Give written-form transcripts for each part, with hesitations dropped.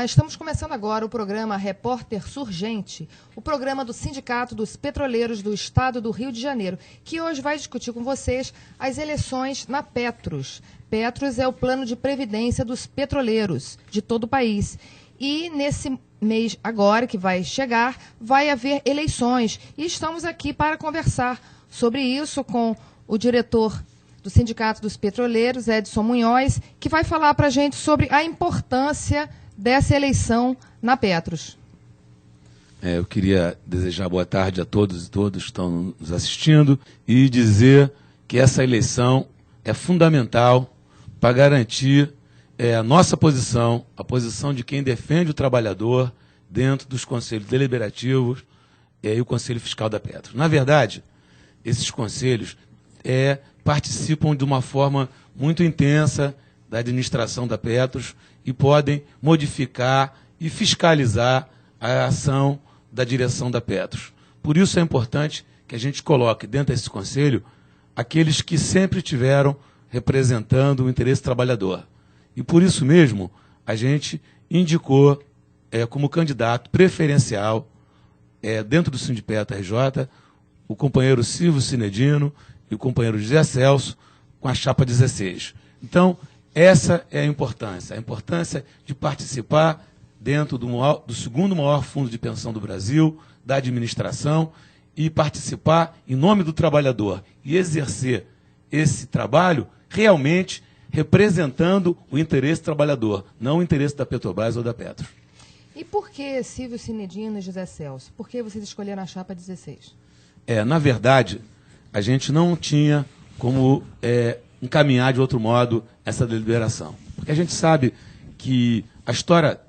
estamos começando agora o programa Repórter Surgente, o programa do Sindicato dos Petroleiros do Estado do Rio de Janeiro, que hoje vai discutir com vocês as eleições na Petros. Petros é o plano de previdência dos petroleiros de todo o país. E nesse mês agora, que vai chegar, vai haver eleições. E estamos aqui para conversar sobre isso com o diretor do Sindicato dos Petroleiros, Edson Munhoz, que vai falar para a gente sobre a importância dessa eleição na Petros. Eu queria desejar boa tarde a todos e todas que estão nos assistindo e dizer que essa eleição é fundamental para garantir a nossa posição, a posição de quem defende o trabalhador dentro dos conselhos deliberativos e o Conselho Fiscal da Petros. Na verdade, esses conselhos participam de uma forma muito intensa da administração da Petros e podem modificar e fiscalizar a ação da direção da Petros. Por isso é importante que a gente coloque dentro desse conselho aqueles que sempre tiveram representando o interesse trabalhador. E por isso mesmo a gente indicou como candidato preferencial dentro do Sindipetro RJ o companheiro Silvio Cinedino e o companheiro José Celso com a chapa 16. Então, essa é a importância de participar dentro do segundo maior fundo de pensão do Brasil, da administração, e participar em nome do trabalhador e exercer esse trabalho realmente representando o interesse trabalhador, não o interesse da Petrobras ou da Petros. E por que Silvio Cinedino e José Celso? Por que vocês escolheram a chapa 16? Na verdade, a gente não tinha como encaminhar de outro modo essa deliberação. Porque a gente sabe que a história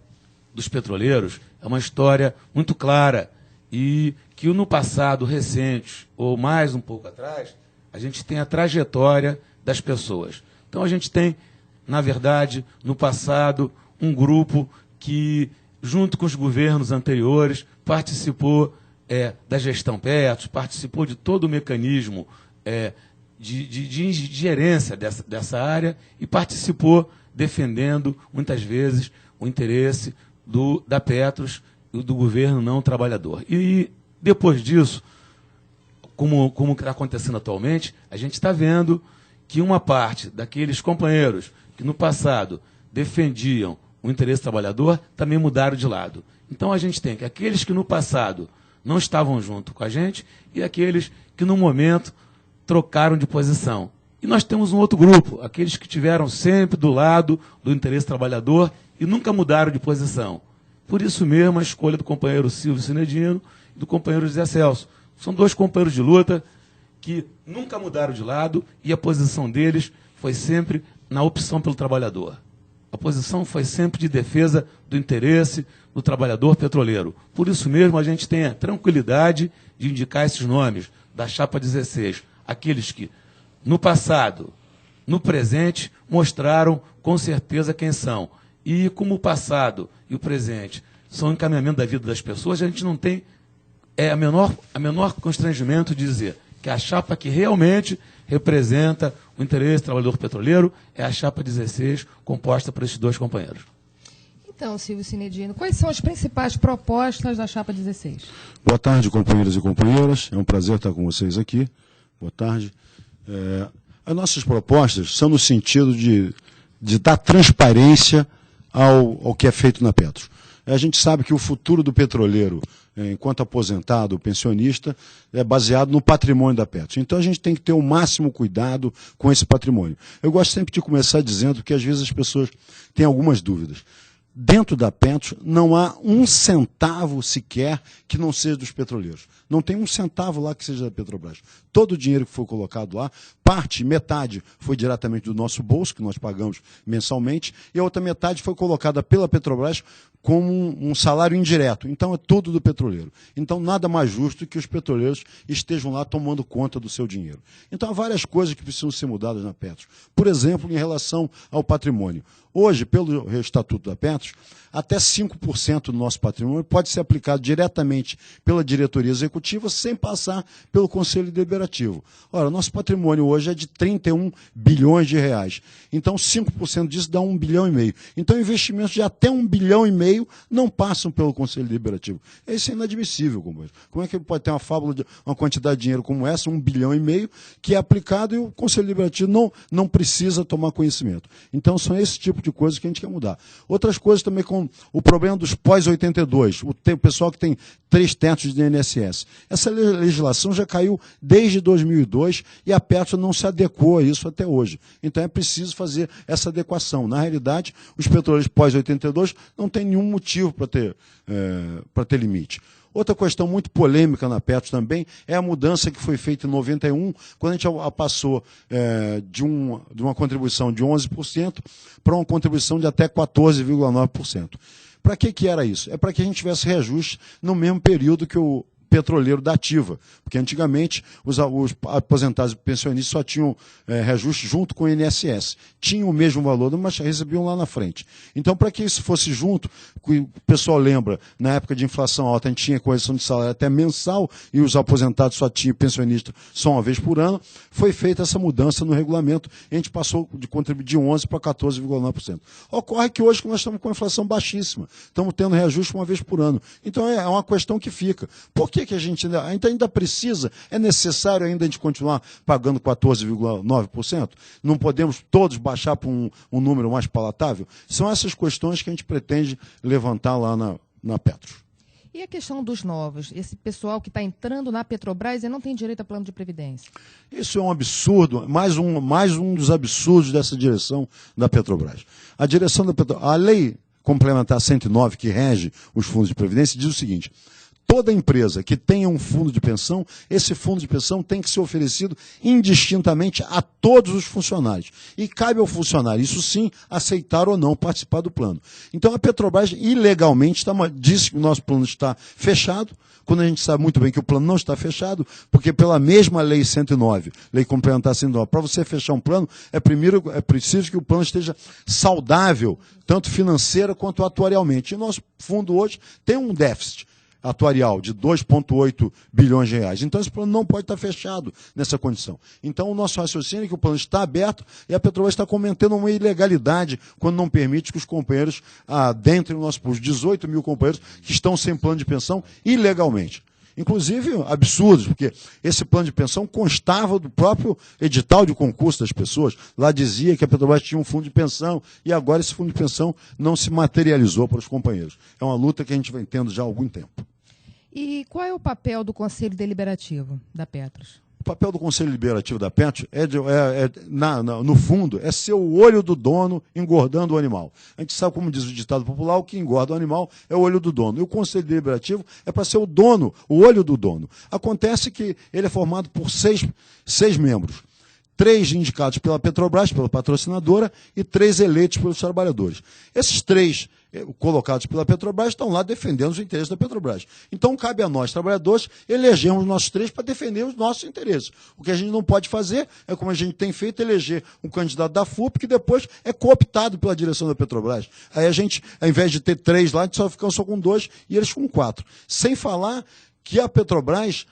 dos petroleiros é uma história muito clara e que no passado recente, ou mais um pouco atrás, a gente tem a trajetória das pessoas. Então a gente tem, na verdade, no passado, um grupo que, junto com os governos anteriores, participou da gestão Petros, participou de todo o mecanismo de gerência dessa área e participou defendendo, muitas vezes, o interesse da Petros e do governo não trabalhador. E, depois disso, como está acontecendo atualmente, a gente está vendo que uma parte daqueles companheiros que, no passado, defendiam o interesse trabalhador, também mudaram de lado. Então, a gente tem que aqueles que, no passado, não estavam junto com a gente e aqueles que, no momento, trocaram de posição. E nós temos um outro grupo, aqueles que estiveram sempre do lado do interesse trabalhador e nunca mudaram de posição. Por isso mesmo, a escolha do companheiro Silvio Cinedino e do companheiro José Celso. São dois companheiros de luta que nunca mudaram de lado e a posição deles foi sempre na opção pelo trabalhador. A posição foi sempre de defesa do interesse do trabalhador petroleiro. Por isso mesmo, a gente tem a tranquilidade de indicar esses nomes da chapa 16, aqueles que, no passado, no presente, mostraram com certeza quem são. E como o passado e o presente são encaminhamento da vida das pessoas, a gente não tem a menor constrangimento de dizer que a chapa que realmente representa o interesse do trabalhador petroleiro é a chapa 16, composta por esses dois companheiros. Então, Silvio Cinedino, quais são as principais propostas da chapa 16? Boa tarde, companheiros e companheiras. É um prazer estar com vocês aqui. Boa tarde. As nossas propostas são no sentido de dar transparência ao que é feito na Petros. A gente sabe que o futuro do petroleiro, enquanto aposentado, pensionista, é baseado no patrimônio da Petros. Então a gente tem que ter o máximo cuidado com esse patrimônio. Eu gosto sempre de começar dizendo que às vezes as pessoas têm algumas dúvidas. Dentro da Petros não há um centavo sequer que não seja dos petroleiros. Não tem um centavo lá que seja da Petrobras. Todo o dinheiro que foi colocado lá, metade foi diretamente do nosso bolso, que nós pagamos mensalmente, e a outra metade foi colocada pela Petrobras como um salário indireto. Então é tudo do petroleiro. Então nada mais justo que os petroleiros estejam lá tomando conta do seu dinheiro. Então há várias coisas que precisam ser mudadas na Petros. Por exemplo, em relação ao patrimônio. Hoje, pelo Estatuto da Petros, até 5% do nosso patrimônio pode ser aplicado diretamente pela diretoria executiva sem passar pelo Conselho Deliberativo. Ora, nosso patrimônio hoje hoje é de 31 bilhões de reais. Então, 5% disso dá 1,5 bilhão. Então, investimentos de até 1,5 bilhão não passam pelo Conselho Deliberativo. Isso é inadmissível, companheiro. Como é que pode ter uma fábula de uma quantidade de dinheiro como essa, 1,5 bilhão, que é aplicado e o Conselho Deliberativo não precisa tomar conhecimento. Então, são esse tipo de coisas que a gente quer mudar. Outras coisas também, com o problema dos pós-82, o pessoal que tem 3 tetos de INSS. Essa legislação já caiu desde 2002 e a Petros não se adequou a isso até hoje. Então, é preciso fazer essa adequação. Na realidade, os petroleiros pós-82 não têm nenhum motivo para ter limite. Outra questão muito polêmica na Petros também é a mudança que foi feita em 91, quando a gente passou de uma contribuição de 11% para uma contribuição de até 14,9%. Para que era isso? É para que a gente tivesse reajuste no mesmo período que o petroleiro da ativa, porque antigamente os aposentados e pensionistas só tinham reajuste junto com o INSS. Tinham o mesmo valor, mas recebiam lá na frente. Então, para que isso fosse junto, o pessoal lembra, na época de inflação alta, a gente tinha correção de salário até mensal e os aposentados só tinham pensionista só uma vez por ano, foi feita essa mudança no regulamento e a gente passou de contribuir de 11% para 14,9%. Ocorre que hoje nós estamos com a inflação baixíssima, estamos tendo reajuste uma vez por ano. Então, é uma questão que fica. Por que a gente ainda precisa, é necessário ainda a gente continuar pagando 14,9%? Não podemos todos baixar para um número mais palatável? São essas questões que a gente pretende levantar lá na Petros. E a questão dos novos? Esse pessoal que está entrando na Petrobras e não tem direito a plano de previdência? Isso é um absurdo, mais um dos absurdos dessa direção da Petrobras. A direção da Petrobras, a lei complementar 109, que rege os fundos de previdência, diz o seguinte: toda empresa que tenha um fundo de pensão, esse fundo de pensão tem que ser oferecido indistintamente a todos os funcionários. E cabe ao funcionário, isso sim, aceitar ou não participar do plano. Então a Petrobras, ilegalmente, disse que o nosso plano está fechado, quando a gente sabe muito bem que o plano não está fechado, porque pela mesma Lei 109, Lei Complementar 109, para você fechar um plano, é preciso que o plano esteja saudável, tanto financeira quanto atuarialmente. E o nosso fundo hoje tem um déficit atuarial de 2,8 bilhões de reais. Então, esse plano não pode estar fechado nessa condição. Então, o nosso raciocínio é que o plano está aberto e a Petrobras está cometendo uma ilegalidade quando não permite que os companheiros adentrem o nosso posto. 18 mil companheiros que estão sem plano de pensão ilegalmente. Inclusive, absurdos, porque esse plano de pensão constava do próprio edital de concurso das pessoas. Lá dizia que a Petrobras tinha um fundo de pensão e agora esse fundo de pensão não se materializou para os companheiros. É uma luta que a gente vem tendo já há algum tempo. E qual é o papel do Conselho Deliberativo da Petros? O papel do Conselho Deliberativo da Petros, no fundo, é ser o olho do dono engordando o animal. A gente sabe, como diz o ditado popular, o que engorda o animal é o olho do dono. E o Conselho Deliberativo é para ser o dono, o olho do dono. Acontece que ele é formado por seis membros. 3 indicados pela Petrobras, pela patrocinadora, e 3 eleitos pelos trabalhadores. Esses 3 colocados pela Petrobras estão lá defendendo os interesses da Petrobras. Então, cabe a nós, trabalhadores, elegermos nossos 3 para defender os nossos interesses. O que a gente não pode fazer é, como a gente tem feito, eleger um candidato da FUP que depois é cooptado pela direção da Petrobras. Aí a gente, ao invés de ter 3 lá, a gente só fica só com 2 e eles com 4. Sem falar que a Petrobras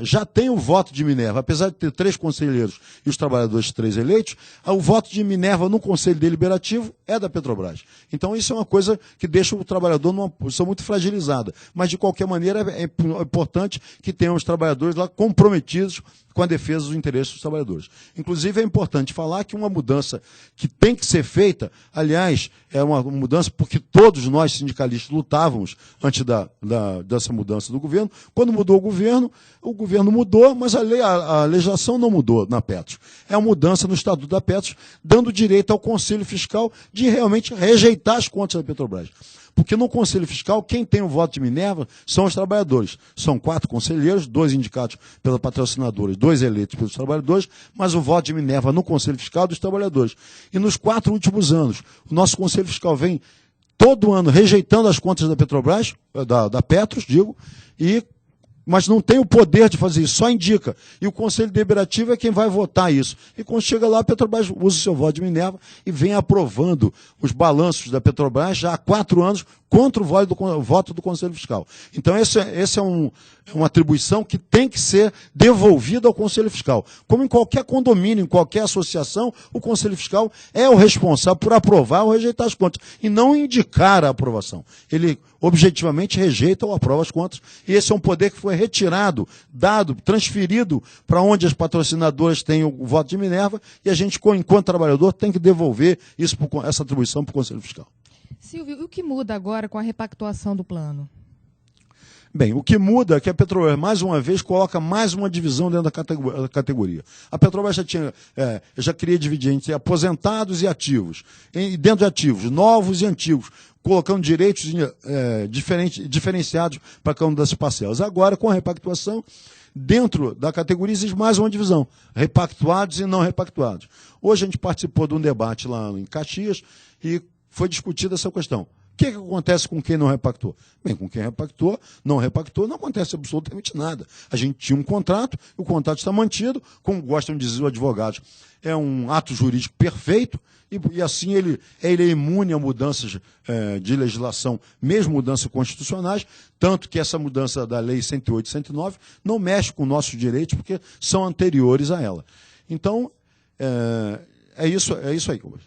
já tem o voto de Minerva. Apesar de ter 3 conselheiros e os trabalhadores 3 eleitos, o voto de Minerva no Conselho Deliberativo é da Petrobras. Então isso é uma coisa que deixa o trabalhador numa posição muito fragilizada. Mas, de qualquer maneira, é importante que tenham os trabalhadores lá comprometidos com a defesa dos interesses dos trabalhadores. Inclusive, é importante falar que uma mudança que tem que ser feita, aliás, é uma mudança porque todos nós, sindicalistas, lutávamos antes dessa mudança do governo. Quando mudou o governo mudou, mas a legislação não mudou na Petros. É uma mudança no Estatuto da Petros, dando direito ao Conselho Fiscal de realmente rejeitar as contas da Petrobras. Porque no Conselho Fiscal, quem tem o voto de Minerva são os trabalhadores. São 4 conselheiros, 2 indicados pela patrocinadora, 2 eleitos pelos trabalhadores, mas o voto de Minerva no Conselho Fiscal dos trabalhadores. E nos 4 últimos anos, o nosso Conselho Fiscal vem todo ano rejeitando as contas da Petrobras, da Petros, mas não tem o poder de fazer isso, só indica. E o Conselho Deliberativo é quem vai votar isso. E quando chega lá, a Petrobras usa o seu voto de Minerva e vem aprovando os balanços da Petrobras já há 4 anos contra o voto do Conselho Fiscal. Então, essa é uma atribuição que tem que ser devolvida ao Conselho Fiscal. Como em qualquer condomínio, em qualquer associação, o Conselho Fiscal é o responsável por aprovar ou rejeitar as contas, e não indicar a aprovação. Ele objetivamente rejeita ou aprova as contas, e esse é um poder que foi retirado, dado, transferido para onde as patrocinadoras têm o voto de Minerva, e a gente, enquanto trabalhador, tem que devolver essa atribuição para o Conselho Fiscal. Silvio, e o que muda agora com a repactuação do plano? Bem, o que muda é que a Petrobras, mais uma vez, coloca mais uma divisão dentro da categoria. A Petrobras já queria dividir entre aposentados e ativos. E dentro de ativos, novos e antigos, colocando direitos diferenciados para cada uma das parcelas. Agora, com a repactuação, dentro da categoria existe mais uma divisão, repactuados e não repactuados. Hoje a gente participou de um debate lá em Caxias e foi discutida essa questão. O que acontece com quem não repactou? Bem, com quem repactou, não acontece absolutamente nada. A gente tinha um contrato, o contrato está mantido, como gostam de dizer os advogados, é um ato jurídico perfeito, e assim ele é imune a mudanças de legislação, mesmo mudanças constitucionais, tanto que essa mudança da Lei 108 e 109 não mexe com nossos direitos, porque são anteriores a ela. Então, é isso aí, Cobas.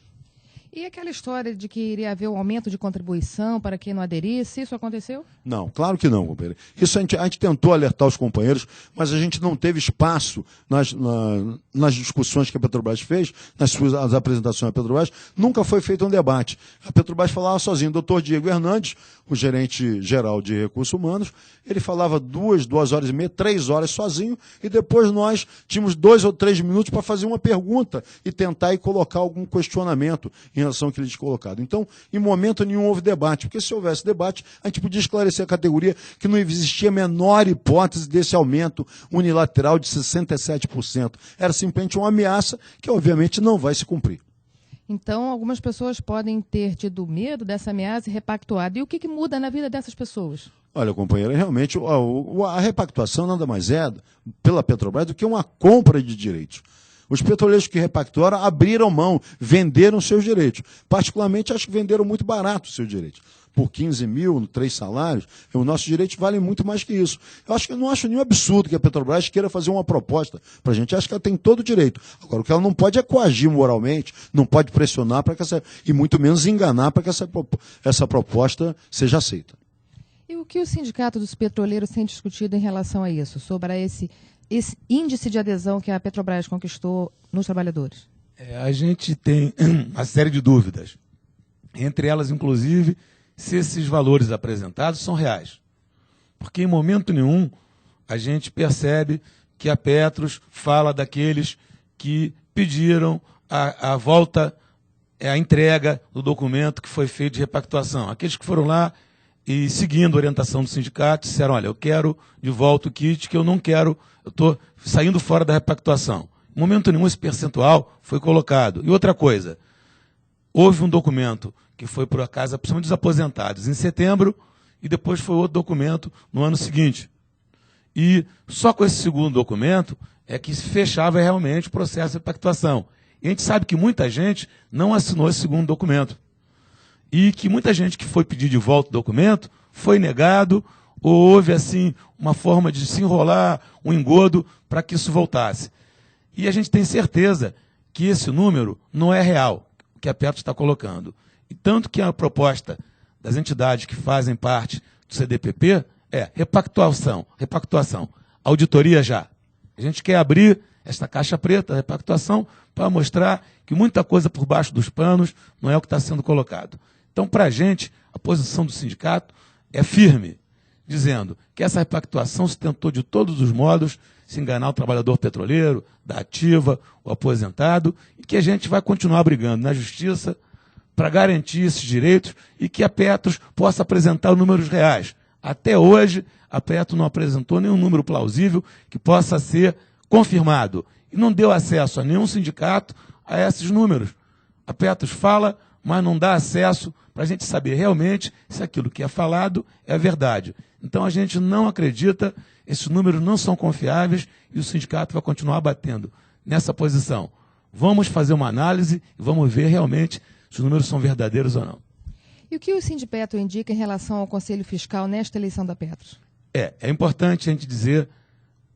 E aquela história de que iria haver um aumento de contribuição para quem não aderisse, isso aconteceu? Não, claro que não, companheiro. Isso a gente tentou alertar os companheiros, mas a gente não teve espaço nas discussões que a Petrobras fez, nas apresentações da Petrobras, nunca foi feito um debate. A Petrobras falava sozinho. O doutor Diego Hernandes, o gerente geral de recursos humanos, ele falava 2 horas e meia, 3 horas sozinho, e depois nós tínhamos 2 ou 3 minutos para fazer uma pergunta e tentar e colocar algum questionamento em relação ao que ele tinha colocado. Então, em momento nenhum houve debate, porque se houvesse debate, a gente podia esclarecer a categoria que não existia a menor hipótese desse aumento unilateral de 67%. Era simplesmente uma ameaça que, obviamente, não vai se cumprir. Então, algumas pessoas podem ter tido medo dessa ameaça e repactuado. E o que muda na vida dessas pessoas? Olha, companheira, realmente a repactuação nada mais é, pela Petrobras, do que uma compra de direitos. Os petroleiros que repactuaram abriram mão, venderam seus direitos. Particularmente, acho que venderam muito barato os seus direitos. Por 15 mil, 3 salários, os nossos direitos valem muito mais que isso. Eu não acho nenhum absurdo que a Petrobras queira fazer uma proposta para a gente. Acho que ela tem todo o direito. Agora, o que ela não pode é coagir moralmente, não pode pressionar e muito menos enganar para que essa proposta seja aceita. E o que o Sindicato dos Petroleiros tem discutido em relação a isso, sobre esse índice de adesão que a Petrobras conquistou nos trabalhadores? A gente tem uma série de dúvidas. Entre elas, inclusive, se esses valores apresentados são reais. Porque em momento nenhum a gente percebe que a Petros fala daqueles que pediram a volta, a entrega do documento que foi feito de repactuação. Aqueles que foram lá e, seguindo a orientação do sindicato, disseram, olha, eu quero de volta o kit, que eu não quero, eu estou saindo fora da repactuação. Em momento nenhum esse percentual foi colocado. E outra coisa, houve um documento que foi por acaso, principalmente dos aposentados, em setembro, e depois foi outro documento no ano seguinte. E só com esse segundo documento é que se fechava realmente o processo de repactuação. E a gente sabe que muita gente não assinou esse segundo documento. E que muita gente que foi pedir de volta o documento foi negado, ou houve assim uma forma de se enrolar, um engodo para que isso voltasse. E a gente tem certeza que esse número não é real, o que a Petros está colocando. E tanto que a proposta das entidades que fazem parte do CDPP é repactuação, auditoria já. A gente quer abrir esta caixa preta, repactuação, para mostrar que muita coisa por baixo dos panos não é o que está sendo colocado. Então, para a gente, a posição do sindicato é firme, dizendo que essa repactuação se tentou de todos os modos se enganar o trabalhador petroleiro, da ativa, o aposentado, e que a gente vai continuar brigando na justiça para garantir esses direitos e que a Petros possa apresentar os números reais. Até hoje, a Petros não apresentou nenhum número plausível que possa ser confirmado. E não deu acesso a nenhum sindicato a esses números. A Petros fala, mas não dá acesso para a gente saber realmente se aquilo que é falado é verdade. Então a gente não acredita, esses números não são confiáveis e o sindicato vai continuar batendo nessa posição. Vamos fazer uma análise e vamos ver realmente se os números são verdadeiros ou não. E o que o Sindipetro indica em relação ao Conselho Fiscal nesta eleição da Petros? É importante a gente dizer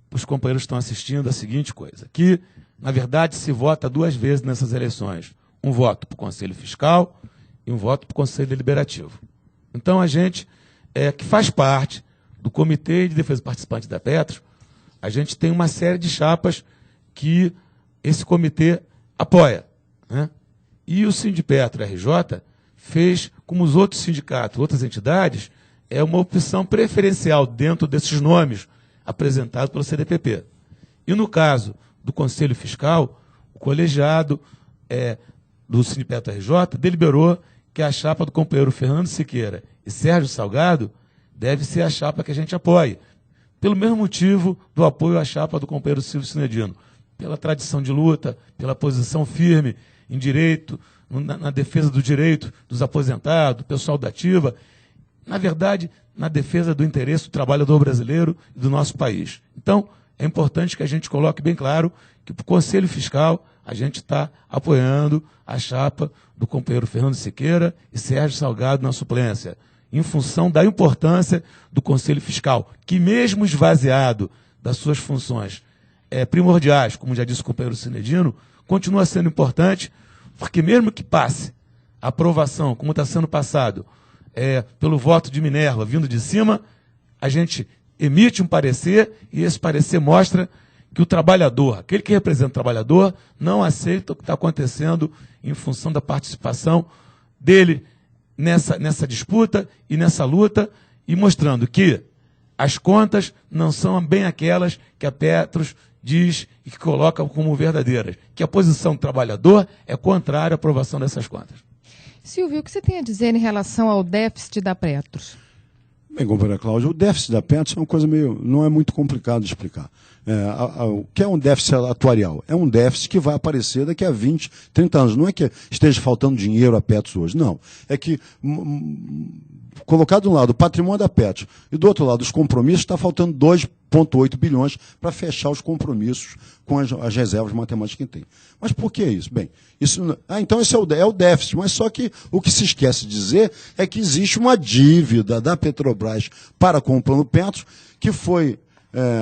para os companheiros que estão assistindo a seguinte coisa, que, na verdade, se vota 2 vezes nessas eleições. Um voto para o Conselho Fiscal e um voto para o Conselho Deliberativo. Então, a gente, que faz parte do Comitê de Defesa Participante da Petros, a gente tem uma série de chapas que esse comitê apoia, né? E o Sindipetro RJ fez, como os outros sindicatos, outras entidades, uma opção preferencial dentro desses nomes apresentados pelo CDPP. E no caso do Conselho Fiscal, o colegiado do Sindipetro RJ deliberou que a chapa do companheiro Fernando Siqueira e Sérgio Salgado deve ser a chapa que a gente apoie, pelo mesmo motivo do apoio à chapa do companheiro Silvio Sinedino, pela tradição de luta, pela posição firme em direito, na defesa do direito dos aposentados, do pessoal da ativa, na verdade, na defesa do interesse do trabalhador brasileiro e do nosso país. Então, é importante que a gente coloque bem claro que para o Conselho Fiscal a gente está apoiando a chapa do companheiro Fernando Siqueira e Sérgio Salgado na suplência, em função da importância do Conselho Fiscal, que mesmo esvaziado das suas funções primordiais, como já disse o companheiro Sinedino, continua sendo importante, porque mesmo que passe a aprovação, como está sendo passado, pelo voto de Minerva vindo de cima, a gente emite um parecer e esse parecer mostra que o trabalhador, aquele que representa o trabalhador, não aceita o que está acontecendo em função da participação dele nessa disputa e nessa luta, e mostrando que as contas não são bem aquelas que a Petros diz e que coloca como verdadeiras, que a posição do trabalhador é contrária à aprovação dessas contas. Silvio, o que você tem a dizer em relação ao déficit da Petros? Bem, companheira Cláudia, o déficit da Petros é uma coisa não é muito complicado de explicar. O que é um déficit atuarial? É um déficit que vai aparecer daqui a 20, 30 anos. Não é que esteja faltando dinheiro a Petros hoje, não. É que, colocado de um lado o patrimônio da Petros e do outro lado os compromissos, está faltando 2,8 bilhões para fechar os compromissos com as reservas matemáticas que tem. Mas por que isso? Bem, então esse é o déficit, mas só que o que se esquece de dizer é que existe uma dívida da Petrobras para com o Plano Petros que foi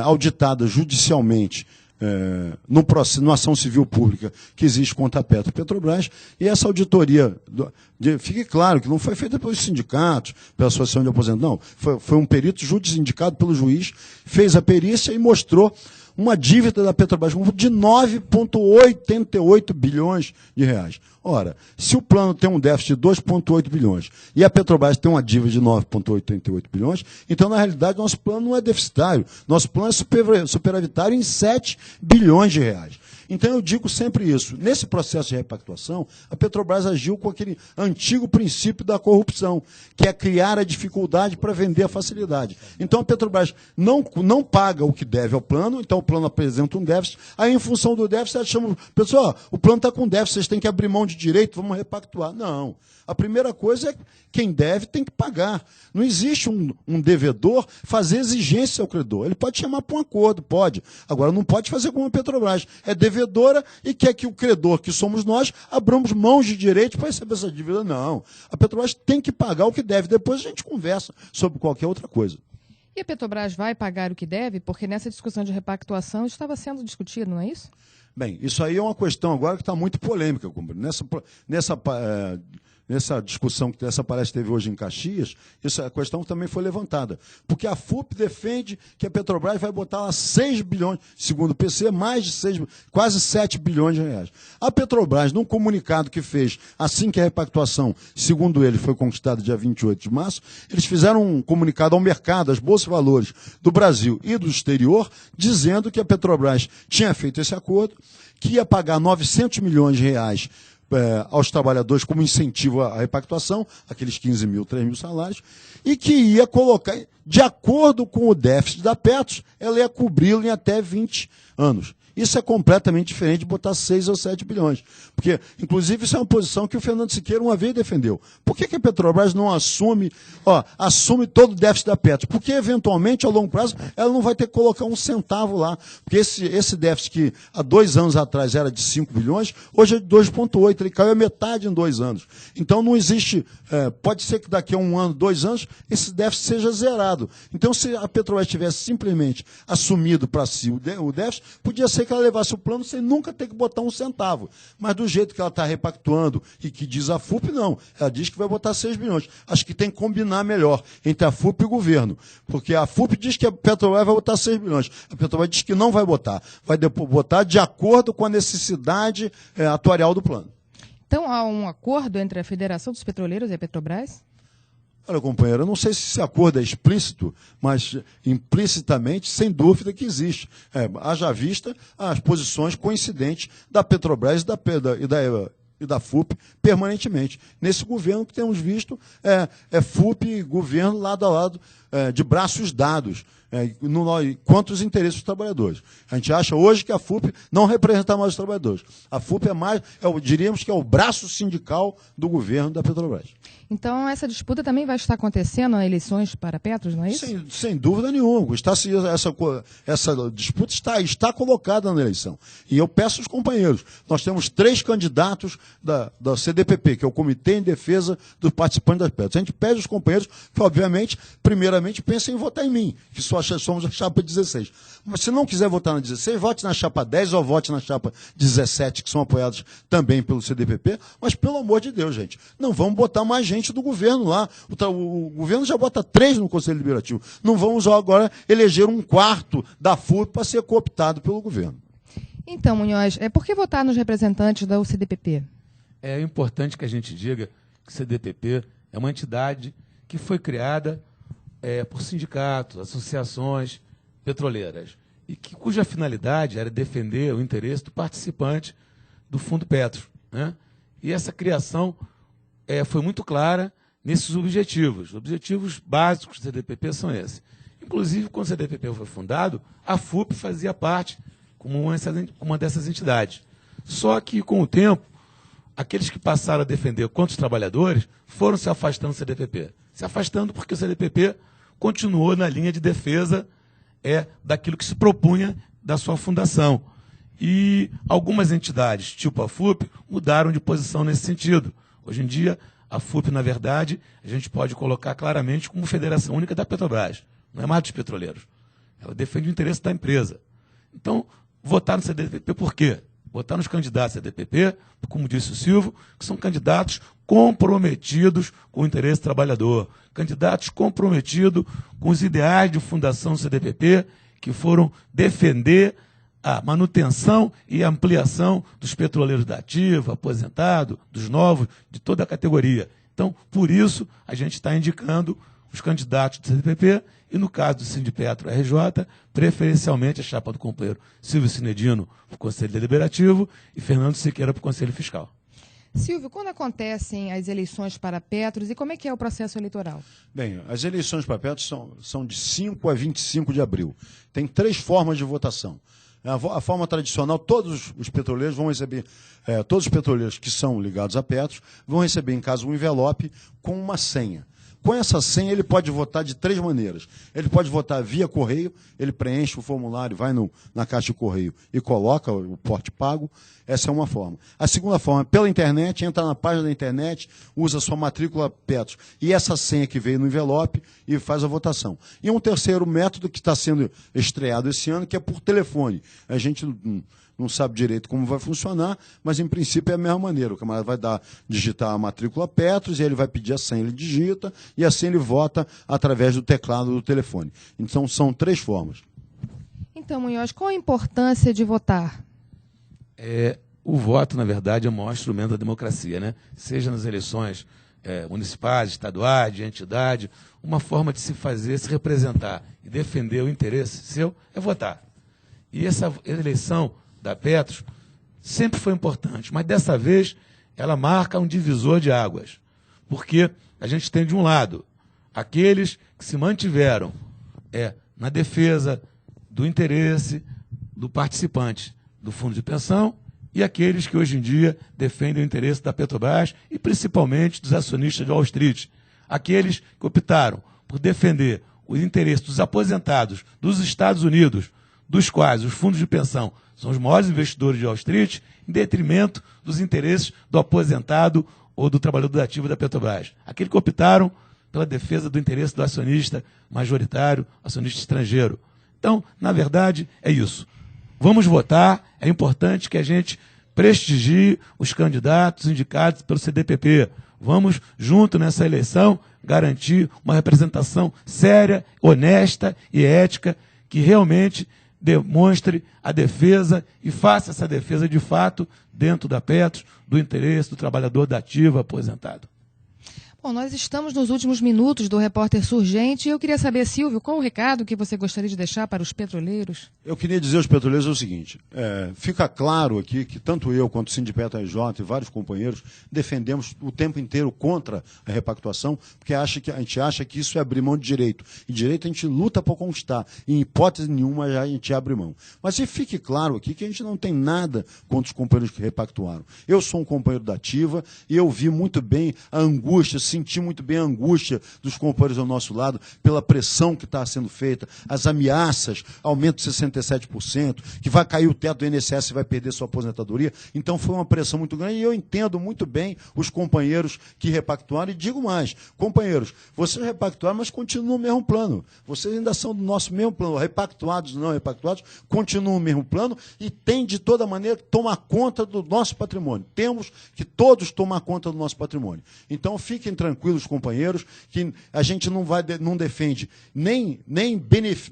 auditada judicialmente numa ação civil pública que existe contra a Petrobras, e essa auditoria, fique claro que não foi feita pelos sindicatos, pela Associação de Aposentados, não, foi um perito indicado pelo juiz, fez a perícia e mostrou uma dívida da Petrobras de 9,88 bilhões de reais. Ora, se o plano tem um déficit de 2,8 bilhões e a Petrobras tem uma dívida de 9,88 bilhões, então, na realidade, nosso plano não é deficitário. Nosso plano é superavitário em 7 bilhões de reais. Então, eu digo sempre isso. Nesse processo de repactuação, a Petrobras agiu com aquele antigo princípio da corrupção, que é criar a dificuldade para vender a facilidade. Então, a Petrobras não paga o que deve ao plano, então o plano apresenta um déficit, aí, em função do déficit, ela chama, pessoal, o plano está com déficit, vocês têm que abrir mão de direito, vamos repactuar. Não. A primeira coisa é que quem deve tem que pagar. Não existe um devedor fazer exigência ao credor. Ele pode chamar para um acordo, pode. Agora, não pode fazer como a Petrobras. É devedora e quer que o credor, que somos nós, abramos mãos de direito para receber essa dívida. Não. A Petrobras tem que pagar o que deve. Depois a gente conversa sobre qualquer outra coisa. E a Petrobras vai pagar o que deve? Porque nessa discussão de repactuação estava sendo discutido, não é isso? Bem, isso aí é uma questão agora que está muito polêmica. Nessa discussão que essa palestra teve hoje em Caxias, essa questão também foi levantada. Porque a FUP defende que a Petrobras vai botar lá 6 bilhões, segundo o PC, mais de 6, quase 7 bilhões de reais. A Petrobras, num comunicado que fez, assim que a repactuação, segundo ele, foi conquistada dia 28 de março, eles fizeram um comunicado ao mercado, às bolsas de valores do Brasil e do exterior, dizendo que a Petrobras tinha feito esse acordo, que ia pagar 900 milhões de reais aos trabalhadores como incentivo à repactuação, aqueles 15 mil, 3 mil salários, e que ia colocar, de acordo com o déficit da Petros, ela ia cobri-lo em até 20 anos. Isso é completamente diferente de botar 6 ou 7 bilhões. Porque, inclusive, isso é uma posição que o Fernando Siqueira uma vez defendeu. Por que a Petrobras não assume todo o déficit da Petro? Porque, eventualmente, a longo prazo, ela não vai ter que colocar um centavo lá. Porque esse déficit que há 2 anos atrás era de 5 bilhões, hoje é de 2,8. Ele caiu a metade em 2 anos. Então, não existe... pode ser que daqui a 1 ano, 2 anos, esse déficit seja zerado. Então, se a Petrobras tivesse simplesmente assumido para si o déficit, podia ser que ela levasse o plano sem nunca ter que botar um centavo. Mas do jeito que ela está repactuando e que diz a FUP, não. Ela diz que vai botar 6 bilhões. Acho que tem que combinar melhor entre a FUP e o governo. Porque a FUP diz que a Petrobras vai botar 6 bilhões. A Petrobras diz que não vai botar. Vai botar de acordo com a necessidade atuarial do plano. Então, há um acordo entre a Federação dos Petroleiros e a Petrobras? Olha, companheiro, eu não sei se esse acordo é explícito, mas implicitamente, sem dúvida que existe. Haja vista as posições coincidentes da Petrobras e da FUP permanentemente. Nesse governo que temos visto, FUP e governo lado a lado, de braços dados, quanto os interesses dos trabalhadores. A gente acha hoje que a FUP não representa mais os trabalhadores. A FUP diríamos que é o braço sindical do governo da Petrobras. Então, essa disputa também vai estar acontecendo nas eleições para Petros, não é isso? Sem dúvida nenhuma. Essa disputa está colocada na eleição. E eu peço aos companheiros, nós temos 3 candidatos da CDPP, que é o Comitê em Defesa dos Participantes das Petros. A gente pede aos companheiros que, obviamente, primeiramente pensem em votar em mim, que somos a chapa 16. Mas se não quiser votar na 16, vote na chapa 10 ou vote na chapa 17, que são apoiados também pelo CDPP. Mas, pelo amor de Deus, gente, não vamos botar mais gente do governo lá. O governo já bota 3 no Conselho Deliberativo. Não vamos agora eleger um quarto da FUP para ser cooptado pelo governo. Então, Munhoz, por que votar nos representantes da UCDPP? É importante que a gente diga que o CDPP é uma entidade que foi criada por sindicatos, associações petroleiras, e cuja finalidade era defender o interesse do participante do Fundo Petro, né? E essa criação foi muito clara nesses objetivos. Os objetivos básicos do CDPP são esses. Inclusive, quando o CDPP foi fundado, a FUP fazia parte como uma dessas entidades. Só que, com o tempo, aqueles que passaram a defender contra os trabalhadores foram se afastando do CDPP. Se afastando porque o CDPP continuou na linha de defesa daquilo que se propunha da sua fundação. E algumas entidades, tipo a FUP, mudaram de posição nesse sentido. Hoje em dia, a FUP, na verdade, a gente pode colocar claramente como Federação Única da Petrobras. Não é mais dos petroleiros. Ela defende o interesse da empresa. Então, votar no CDPP por quê? Votar nos candidatos do CDPP, como disse o Silvio, que são candidatos comprometidos com o interesse do trabalhador, candidatos comprometidos com os ideais de fundação do CDPP, que foram defender a manutenção e ampliação dos petroleiros da ativa, aposentado, dos novos, de toda a categoria. Então, por isso, a gente está indicando os candidatos do CDPP e, no caso do Sindipetro RJ, preferencialmente a chapa do companheiro Silvio Cinedino para o Conselho Deliberativo e Fernando Siqueira para o Conselho Fiscal. Silvio, quando acontecem as eleições para Petros e como é que é o processo eleitoral? Bem, as eleições para Petros são de 5 a 25 de abril. Tem 3 formas de votação. A forma tradicional, todos os petroleiros vão receber, todos os petroleiros que são ligados a Petros vão receber em casa um envelope com uma senha. Com essa senha, ele pode votar de 3 maneiras. Ele pode votar via correio, ele preenche o formulário, vai na caixa de correio e coloca o porte pago. Essa é uma forma. A segunda forma, pela internet, entra na página da internet, usa sua matrícula Petros e essa senha que veio no envelope e faz a votação. E um terceiro método que está sendo estreado esse ano, que é por telefone. A gente não sabe direito como vai funcionar, mas em princípio é a mesma maneira. O camarada vai digitar a matrícula Petros e ele vai pedir a senha, ele digita e assim ele vota através do teclado do telefone. Então são 3 formas. Então, Munhoz, qual a importância de votar? O voto, na verdade, é o maior instrumento da democracia, né? Seja nas eleições municipais, estaduais, de entidade, uma forma de se representar e defender o interesse seu é votar. E essa eleição da Petros sempre foi importante, mas dessa vez ela marca um divisor de águas, porque a gente tem de um lado aqueles que se mantiveram na defesa do interesse do participante, do fundo de pensão e aqueles que hoje em dia defendem o interesse da Petrobras e principalmente dos acionistas de Wall Street. Aqueles que optaram por defender os interesses dos aposentados dos Estados Unidos, dos quais os fundos de pensão são os maiores investidores de Wall Street, em detrimento dos interesses do aposentado ou do trabalhador ativo da Petrobras. Aqueles que optaram pela defesa do interesse do acionista majoritário, acionista estrangeiro. Então, na verdade, é isso. Vamos votar, é importante que a gente prestigie os candidatos indicados pelo CDPP. Vamos, junto nessa eleição, garantir uma representação séria, honesta e ética que realmente demonstre a defesa e faça essa defesa de fato dentro da Petros, do interesse do trabalhador da ativa aposentado. Bom, nós estamos nos últimos minutos do Repórter Surgente e eu queria saber, Silvio, qual o recado que você gostaria de deixar para os petroleiros? Eu queria dizer aos petroleiros o seguinte, fica claro aqui que tanto eu quanto o Sindipeto RJ e vários companheiros defendemos o tempo inteiro contra a repactuação, porque a gente acha que isso é abrir mão de direito. E direito a gente luta para conquistar, e em hipótese nenhuma a gente abre mão. Mas se fique claro aqui que a gente não tem nada contra os companheiros que repactuaram. Eu sou um companheiro da ativa e eu vi muito bem a angústia, senti muito bem a angústia dos companheiros ao nosso lado pela pressão que está sendo feita, as ameaças, aumento de 67%, que vai cair o teto do INSS e vai perder sua aposentadoria. Então foi uma pressão muito grande e eu entendo muito bem os companheiros que repactuaram e digo mais, companheiros, vocês repactuaram, mas continuam no mesmo plano. Vocês ainda são do nosso mesmo plano, repactuados, não repactuados, continuam no mesmo plano e tem de toda maneira que tomar conta do nosso patrimônio. Temos que todos tomar conta do nosso patrimônio. Então fiquem tranquilos, companheiros, que a gente não defende nem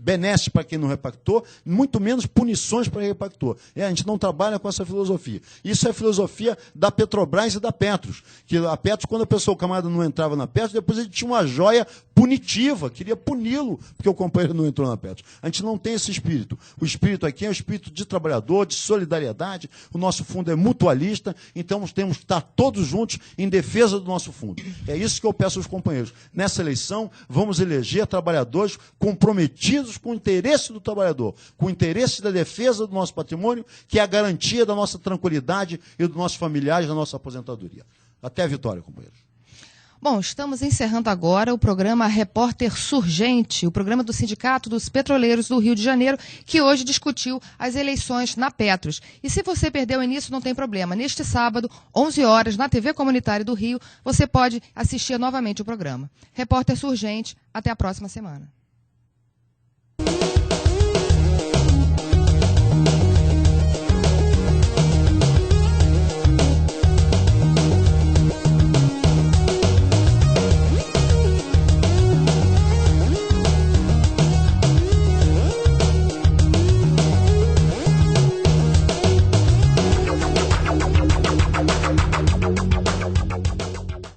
benesses para quem não repactou, muito menos punições para quem repactou. A gente não trabalha com essa filosofia. Isso é a filosofia da Petrobras e da Petros. Que a Petros, quando o camarada não entrava na Petros, depois ele tinha uma joia punitiva, queria puni-lo, porque o companheiro não entrou na Petros. A gente não tem esse espírito. O espírito aqui é o espírito de trabalhador, de solidariedade, o nosso fundo é mutualista, então temos que estar todos juntos em defesa do nosso fundo. É isso que eu peço aos companheiros. Nessa eleição, vamos eleger trabalhadores comprometidos com o interesse do trabalhador, com o interesse da defesa do nosso patrimônio, que é a garantia da nossa tranquilidade e dos nossos familiares, da nossa aposentadoria. Até a vitória, companheiros. Bom, estamos encerrando agora o programa Repórter Surgente, o programa do Sindicato dos Petroleiros do Rio de Janeiro, que hoje discutiu as eleições na Petros. E se você perdeu o início, não tem problema. Neste sábado, 11 horas, na TV Comunitária do Rio, você pode assistir novamente o programa. Repórter Surgente, até a próxima semana.